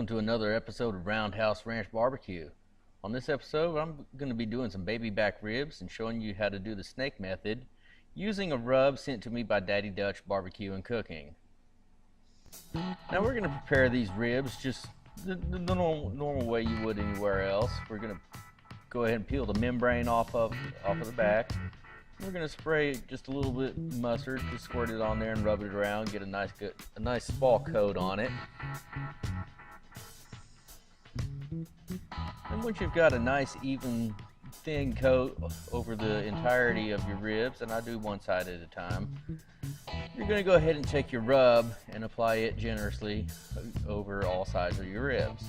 welcome to another episode of Roundhouse Ranch Barbecue. On this episode, I'm going to be doing some baby back ribs and showing you how to do the snake method using a rub sent to me by Daddy Dutch Barbecue and Cooking. Now we're going to prepare these ribs just the normal way you would anywhere else. We're going to go ahead and peel the membrane off of the back. We're going to spray just a little bit mustard, just squirt it on there and rub it around, get a nice small coat on it. And once you've got a nice even thin coat over the entirety of your ribs, and I do one side at a time, you're going to go ahead and take your rub and apply it generously over all sides of your ribs.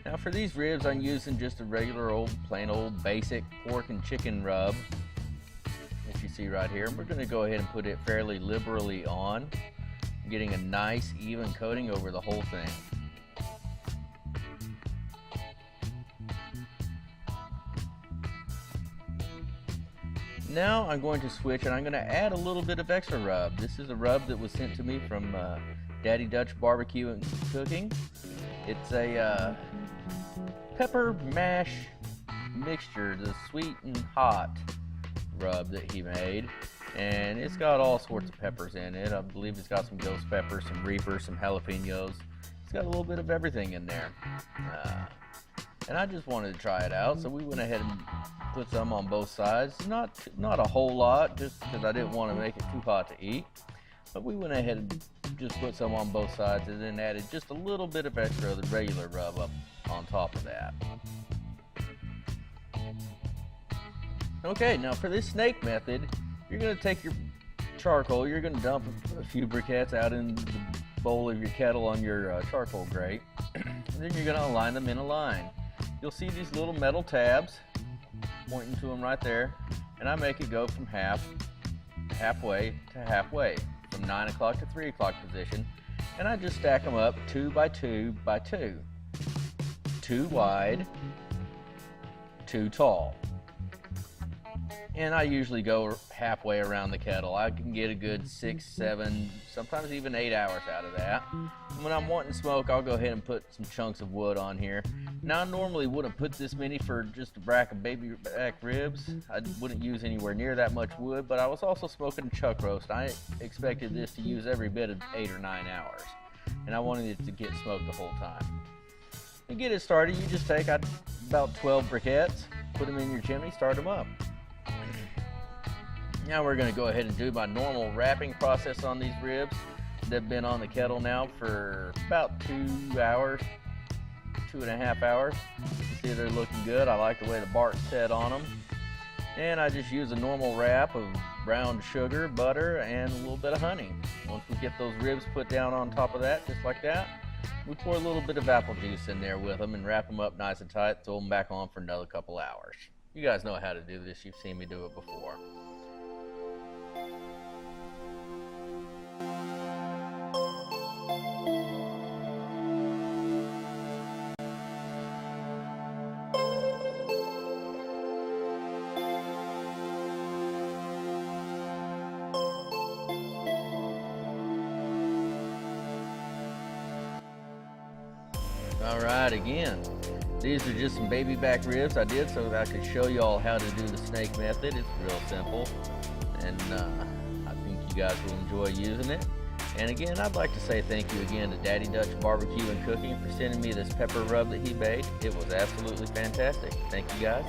Now for these ribs, I'm using just a regular plain old basic pork and chicken rub, as you see right here. We're going to go ahead and put it fairly liberally on, getting a nice even coating over the whole thing. Now I'm going to switch and I'm going to add a little bit of extra rub. This is a rub that was sent to me from Daddy Dutch Barbecue and Cooking. It's a pepper mash mixture, the sweet and hot rub that he made. And it's got all sorts of peppers in it. I believe it's got some ghost peppers, some reapers, some jalapenos. It's got a little bit of everything in there. And I just wanted to try it out, so we went ahead and put some on both sides. Not a whole lot, just because I didn't want to make it too hot to eat. But we went ahead and just put some on both sides and then added just a little bit of extra of the regular rub up on top of that. Okay, now for this snake method, you're going to take your charcoal, you're going to dump a few briquettes out in the bowl of your kettle on your charcoal grate, and then you're going to align them in a line. You'll see these little metal tabs pointing to them right there, and I make it go from halfway to halfway, from 9 o'clock to 3 o'clock position, and I just stack them up 2 by 2 by 2. 2 wide, 2 tall. And I usually go halfway around the kettle. I can get a good 6, 7, sometimes even 8 hours out of that. And when I'm wanting smoke, I'll go ahead and put some chunks of wood on here. Now I normally wouldn't put this many for just a rack of baby back ribs. I wouldn't use anywhere near that much wood, but I was also smoking a chuck roast. I expected this to use every bit of 8 or 9 hours. And I wanted it to get smoked the whole time. To get it started, you just take about 12 briquettes, put them in your chimney, start them up. Now we're going to go ahead and do my normal wrapping process on these ribs. They've been on the kettle now for about 2 hours, 2.5 hours. You see they're looking good. I like the way the bark's set on them. And I just use a normal wrap of brown sugar, butter, and a little bit of honey. Once we get those ribs put down on top of that, just like that, we pour a little bit of apple juice in there with them and wrap them up nice and tight, throw them back on for another couple hours. You guys know how to do this. You've seen me do it before. Alright, again, these are just some baby back ribs I did so that I could show you all how to do the snake method. It's real simple, and I think you guys will enjoy using it. And again, I'd like to say thank you again to Daddy Dutch Barbecue and Cooking for sending me this pepper rub that he made. It was absolutely fantastic. Thank you guys.